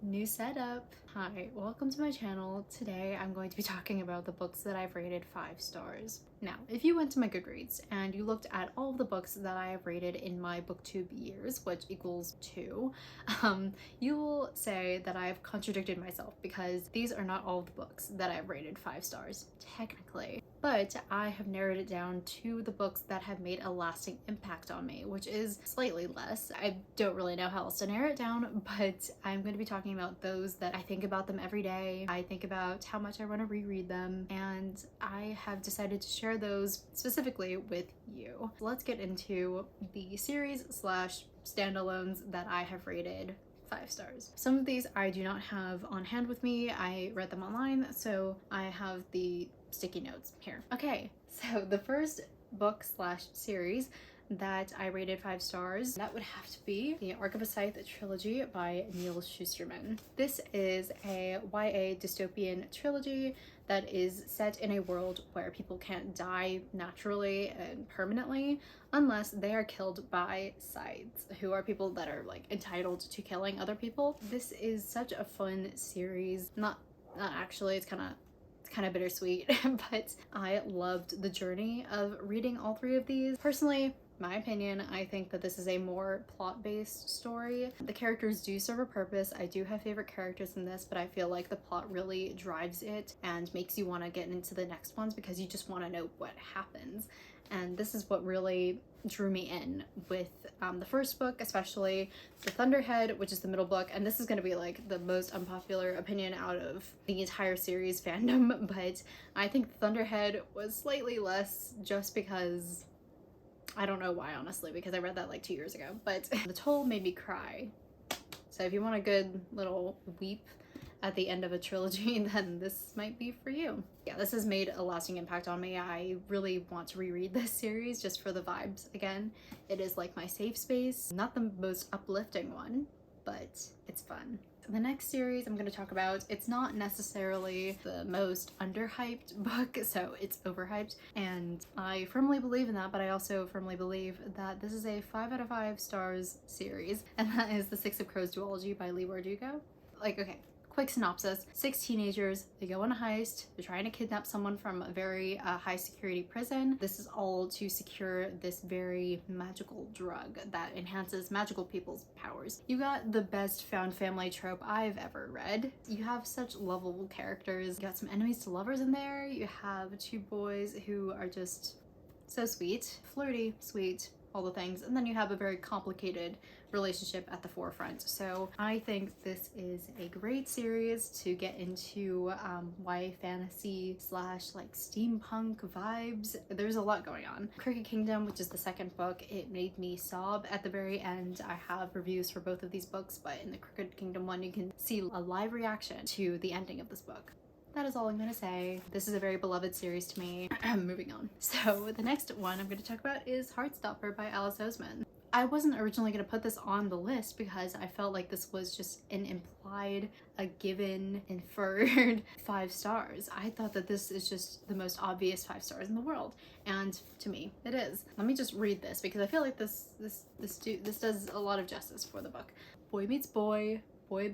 New setup. Hi, welcome to my channel. Today I'm going to be talking about the books that I've rated 5 stars. Now, if you went to my Goodreads and you looked at all of the books that I have rated in my booktube years, which equals 2, you will say that I've contradicted myself because these are not all of the books that I've rated 5 stars, technically. But I have narrowed it down to the books that have made a lasting impact on me, which is slightly less. I don't really know how else to narrow it down, but I'm going to be talking about those that I think about them every day. I think about how much I want to reread them, and I have decided to share those specifically with you. So let's get into the series slash standalones that I have rated 5 stars. Some of these I do not have on hand with me. I read them online, so I have the sticky notes here. Okay, so the first book slash series that I rated 5 stars, that would have to be the Arc of a Scythe trilogy by Neal Shusterman. This is a YA dystopian trilogy that is set in a world where people can't die naturally and permanently unless they are killed by Scythes, who are people that are like entitled to killing other people. This is such a fun series. Not actually, it's kind of bittersweet, but I loved the journey of reading all 3 of these. Personally, my opinion, I think that this is a more plot-based story. The characters do serve a purpose. I do have favorite characters in this, but I feel like the plot really drives it and makes you want to get into the next ones because you just want to know what happens. And this is what really drew me in with the first book, especially the Thunderhead, which is the middle book. And this is going to be like the most unpopular opinion out of the entire series fandom, but I think the Thunderhead was slightly less just because I don't know why, honestly, because I read that like 2 years ago, but The Toll made me cry. So if you want a good little weep at the end of a trilogy, then this might be for you. Yeah, this has made a lasting impact on me. I really want to reread this series just for the vibes again. It is like my safe space. Not the most uplifting one, but it's fun. The next series I'm going to talk about, it's not necessarily the most underhyped book, so it's overhyped, and I firmly believe in that, but I also firmly believe that this is a 5 out of 5 stars series, and that is The Six of Crows duology by Leigh Bardugo. Like, okay, quick synopsis. 6 teenagers, they go on a heist, they're trying to kidnap someone from a very high security prison. This is all to secure this very magical drug that enhances magical people's powers. You got the best found family trope I've ever read. You have such lovable characters. You got some enemies to lovers in there. You have 2 boys who are just so sweet, flirty, sweet, all the things, and then you have a very complicated relationship at the forefront. So I think this is a great series to get into YA fantasy slash like steampunk vibes. There's a lot going on. Crooked Kingdom, which is the second book, it made me sob at the very end. I have reviews for both of these books, but in the Crooked Kingdom one you can see a live reaction to the ending of this book. That is all I'm gonna say. This is a very beloved series to me. Moving on. So the next one I'm gonna talk about is Heartstopper by Oseman. I wasn't originally gonna put this on the list because I felt like this was just an implied, a given, inferred 5 stars. I thought that this is just the most obvious 5 stars in the world, and to me, it is. Let me just read this because I feel like this does a lot of justice for the book. Boy meets boy, boy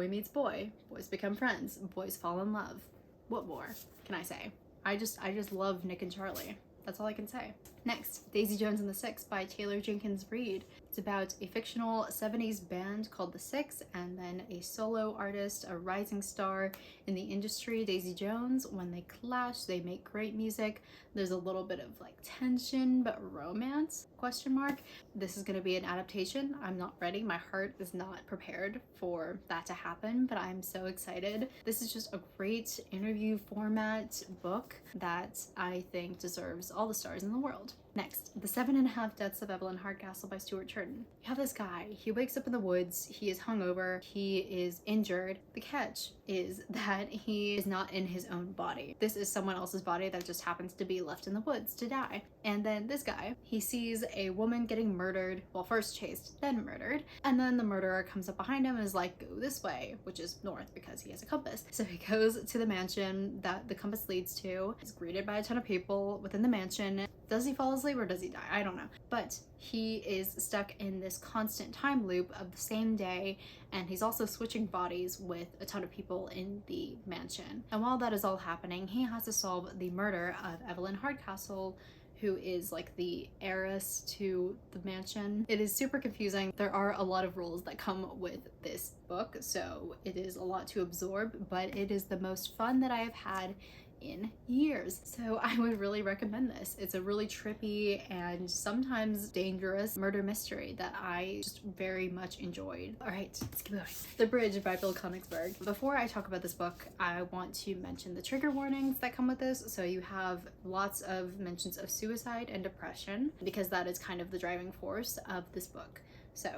meets boy, boys become friends, boys fall in love. What more can I say? I just love Nick and Charlie. That's all I can say. Next, Daisy Jones and the Six by Taylor Jenkins Reid. It's about a fictional 70s band called The Six and then a solo artist, a rising star in the industry, Daisy Jones. When they clash, they make great music. There's a little bit of like tension, but romance, question mark. This is gonna be an adaptation. I'm not ready. My heart is not prepared for that to happen, but I'm so excited. This is just a great interview format book that I think deserves all the stars in the world. Next, The 7.5 Deaths of Evelyn Hardcastle by Stuart. You have this guy, he wakes up in the woods, he is hungover, he is injured. The catch is that he is not in his own body. This is someone else's body that just happens to be left in the woods to die. And then this guy, he sees a woman getting murdered, well, first chased, then murdered, and then the murderer comes up behind him and is like, go this way, which is north because he has a compass. So he goes to the mansion that the compass leads to. He's greeted by a ton of people within the mansion. Does he fall asleep or does he die? I don't know. But he is stuck in this constant time loop of the same day, and he's also switching bodies with a ton of people in the mansion. And while that is all happening, he has to solve the murder of Evelyn Hardcastle, who is like the heiress to the mansion. It is super confusing. There are a lot of rules that come with this book, so it is a lot to absorb, but it is the most fun that I have had in years. So I would really recommend this. It's a really trippy and sometimes dangerous murder mystery that I just very much enjoyed. All right, let's keep going. The Bridge by Bill Konigsberg. Before I talk about this book, I want to mention the trigger warnings that come with this. So you have lots of mentions of suicide and depression because that is kind of the driving force of this book. So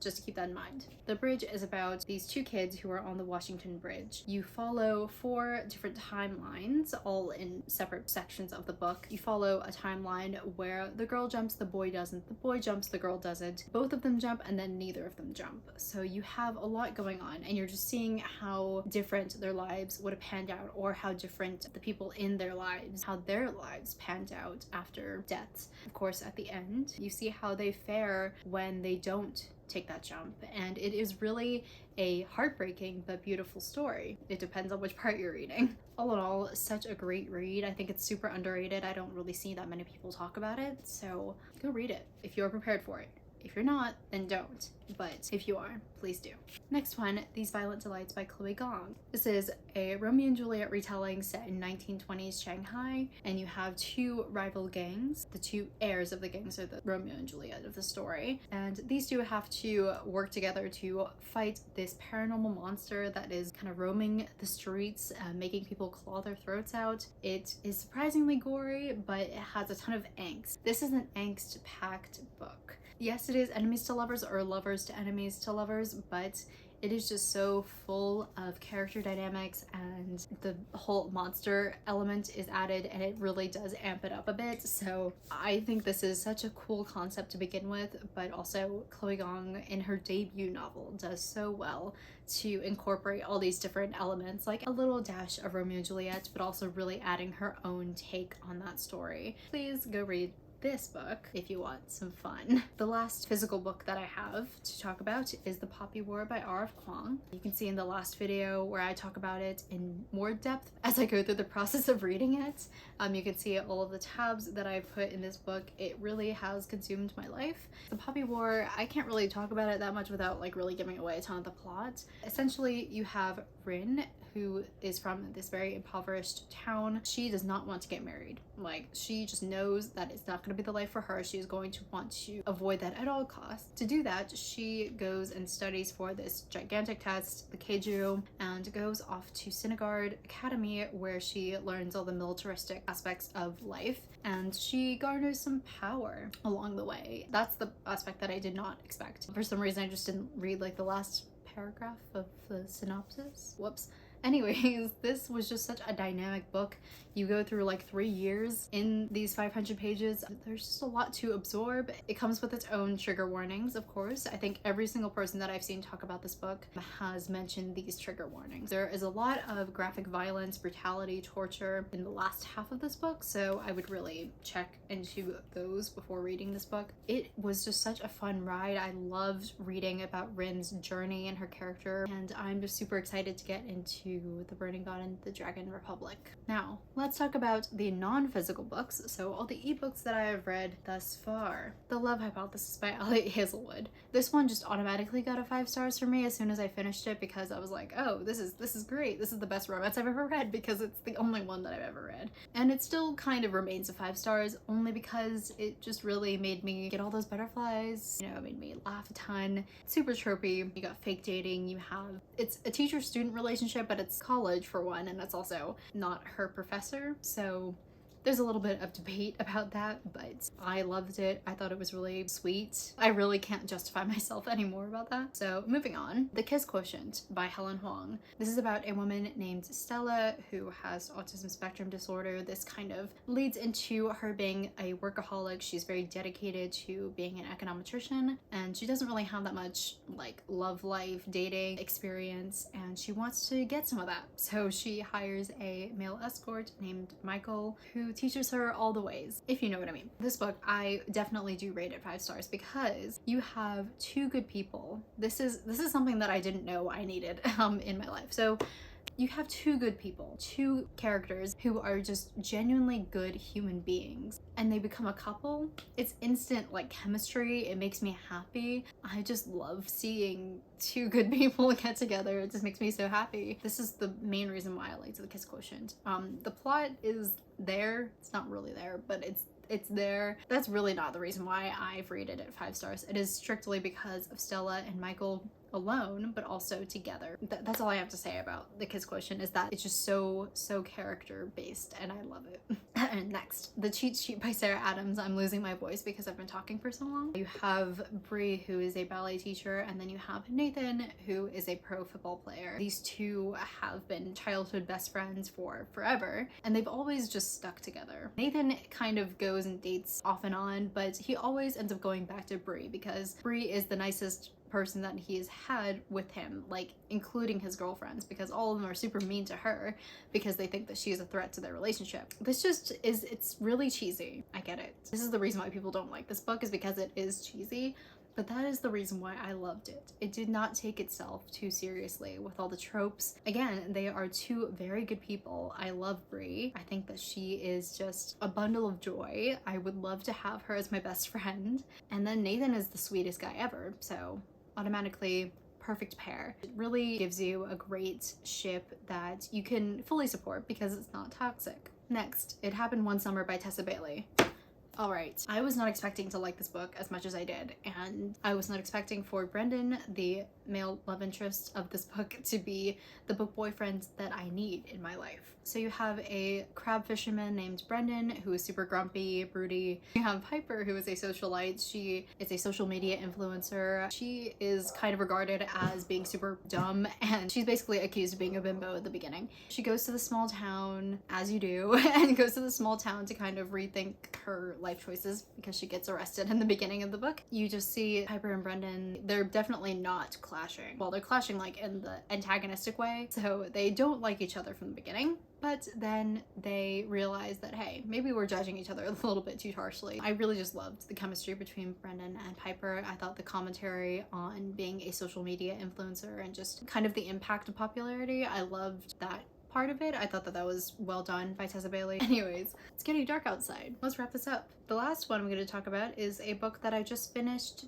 just to keep that in mind. The Bridge is about these two kids who are on the Washington Bridge. You follow 4 different timelines, all in separate sections of the book. You follow a timeline where the girl jumps, the boy doesn't, the boy jumps, the girl doesn't. Both of them jump, and then neither of them jump. So you have a lot going on, and you're just seeing how different their lives would have panned out, or how different the people in their lives, how their lives panned out after deaths. Of course, at the end, you see how they fare when they don't take that jump, and it is really a heartbreaking but beautiful story. It depends on which part you're reading. All in all, such a great read. I think it's super underrated. I don't really see that many people talk about it, so go read it if you're prepared for it. If you're not, then don't. But if you are, please do. Next one, These Violent Delights by Chloe Gong. This is a Romeo and Juliet retelling set in 1920s Shanghai, and you have 2 rival gangs. The 2 heirs of the gangs are the Romeo and Juliet of the story, and these 2 have to work together to fight this paranormal monster that is kind of roaming the streets, making people claw their throats out. It is surprisingly gory, but it has a ton of angst. This is an angst-packed book. Yes, it is enemies to lovers or lovers to enemies to lovers, but it is just so full of character dynamics, and the whole monster element is added, and it really does amp it up a bit. So I think this is such a cool concept to begin with, but also Chloe Gong in her debut novel does so well to incorporate all these different elements, like a little dash of Romeo and Juliet, but also really adding her own take on that story. Please go read this book if you want some fun. The last physical book that I have to talk about is The Poppy War by R.F. Kuang. You can see in the last video where I talk about it in more depth as I go through the process of reading it. You can see all of the tabs that I put in this book. It really has consumed my life. The Poppy War, I can't really talk about it that much without like really giving away a ton of the plot. Essentially, you have Rin, who is from this very impoverished town. She does not want to get married. Like, she just knows that it's not going to be the life for her. She is going to want to avoid that at all costs. To do that, she goes and studies for this gigantic test, the Keiju, and goes off to Sinigard Academy, where she learns all the militaristic aspects of life, and she garners some power along the way. That's the aspect that I did not expect. For some reason, I just didn't read like the last paragraph of the synopsis. Whoops. Anyways, this was just such a dynamic book. You go through like 3 years in these 500 pages. There's just a lot to absorb. It comes with its own trigger warnings, of course. I think every single person that I've seen talk about this book has mentioned these trigger warnings. There is a lot of graphic violence, brutality, torture in the last half of this book, so I would really check into those before reading this book. It was just such a fun ride. I loved reading about Rin's journey and her character, and I'm just super excited to get into The Burning God and the Dragon Republic. Now, let's talk about the non-physical books, so all the ebooks that I have read thus far. The Love Hypothesis by Hazelwood. This one just automatically got a 5 stars for me as soon as I finished it, because I was like, oh, this is great. This is the best romance I've ever read, because it's the only one that I've ever read. And it still kind of remains a 5 stars, only because it just really made me get all those butterflies. You know, it made me laugh a ton. Super tropey. You got fake dating. You have, it's a teacher-student relationship, but it's college for one, and that's also not her professor, so there's a little bit of debate about that, but I loved it. I thought it was really sweet. I really can't justify myself anymore about that. So moving on, The Kiss Quotient by Helen Hoang. This is about a woman named Stella who has autism spectrum disorder. This kind of leads into her being a workaholic. She's very dedicated to being an econometrician, and she doesn't really have that much like love life, dating experience, and she wants to get some of that. So she hires a male escort named Michael, who who teaches her all the ways, if you know what I mean. This book, I definitely do rate it 5 stars because you have two good people. This is something that I didn't know I needed in my life. So you have two good people, two characters who are just genuinely good human beings, and they become a couple. It's instant like chemistry. It makes me happy. I just love seeing two good people get together. It just makes me so happy. This is the main reason why I liked the Kiss Quotient. The plot is there. It's not really there, but it's there. That's really not the reason why I've rated it 5 stars. It is strictly because of Stella and Michael alone, but also together. That's all I have to say about the Kiss Quotient, is that it's just so character based, and I love it. And next, The Cheat Sheet by Sarah Adams. I'm losing my voice because I've been talking for so long. You have Bree, who is a ballet teacher, and then you have Nathan, who is a pro football player. These two have been childhood best friends for forever, and they've always just stuck together. Nathan kind of goes and dates off and on, but he always ends up going back to Bree because Bree is the nicest person that he has had with him, like including his girlfriends, because all of them are super mean to her because they think that she's a threat to their relationship. This just is, it's really cheesy. I get it. This is the reason why people don't like this book, is because it is cheesy, but that is the reason why I loved it. It did not take itself too seriously with all the tropes. Again, they are two very good people. I love Bree. I think that she is just a bundle of joy. I would love to have her as my best friend. And then Nathan is the sweetest guy ever, so automatically perfect pair. It really gives you a great ship that you can fully support because it's not toxic. Next, It Happened One Summer by Tessa Bailey. All right, I was not expecting to like this book as much as I did, and I was not expecting for Brendan, the male love interest of this book, to be the book boyfriend that I need in my life. So you have a crab fisherman named Brendan, who is super grumpy, broody. You have Piper, who is a socialite. She is a social media influencer. She is kind of regarded as being super dumb, and she's basically accused of being a bimbo at the beginning. She goes to the small town, as you do, and goes to the small town to kind of rethink her life choices because she gets arrested in the beginning of the book. You just see Piper and Brendan, they're definitely not clashing. Well, they're clashing like in the antagonistic way, so they don't like each other from the beginning. But then they realize that, hey, maybe we're judging each other a little bit too harshly. I really just loved the chemistry between Brendan and Piper. I thought the commentary on being a social media influencer and just kind of the impact of popularity, I loved that part of it. I thought that that was well done by Tessa Bailey. Anyways, it's getting dark outside. Let's wrap this up. The last one I'm going to talk about is a book that I just finished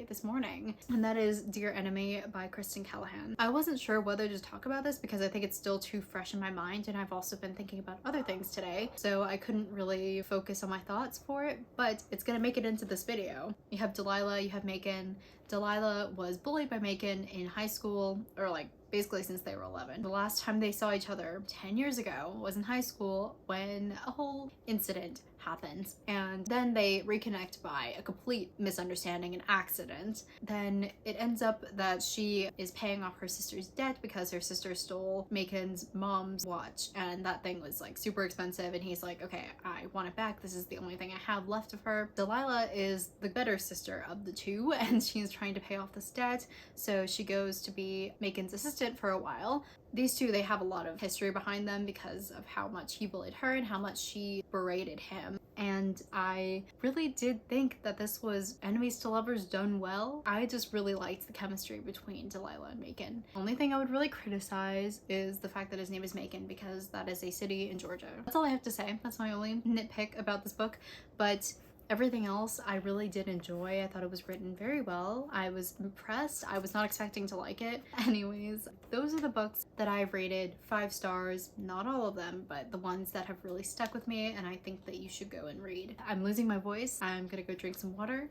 this morning, and that is Dear Enemy by Kristen Callihan. I wasn't sure whether to talk about this because I think it's still too fresh in my mind, and I've also been thinking about other things today, so I couldn't really focus on my thoughts for it, but it's going to make it into this video. You have Delilah, you have Macon. Delilah was bullied by Macon in high school, or like basically since they were 11. The last time they saw each other 10 years ago was in high school when a whole incident happens, and then they reconnect by a complete misunderstanding and accident. Then it ends up that she is paying off her sister's debt because her sister stole Macon's mom's watch, and that thing was like super expensive, and he's like, okay, I want it back. This is the only thing I have left of her. Delilah is the better sister of the two, and she's trying to pay off this debt, so she goes to be Macon's assistant for a while. These two, they have a lot of history behind them because of how much he bullied her and how much she berated him. And I really did think that this was enemies to lovers done well. I just really liked the chemistry between Delilah and Macon. The only thing I would really criticize is the fact that his name is Macon, because that is a city in Georgia. That's all I have to say. That's my only nitpick about this book. But everything else I really did enjoy. I thought it was written very well. I was impressed. I was not expecting to like it. Anyways, those are the books that I've rated 5 stars. Not all of them, but the ones that have really stuck with me and I think that you should go and read. I'm losing my voice. I'm gonna go drink some water,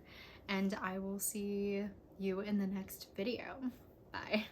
and I will see you in the next video. Bye.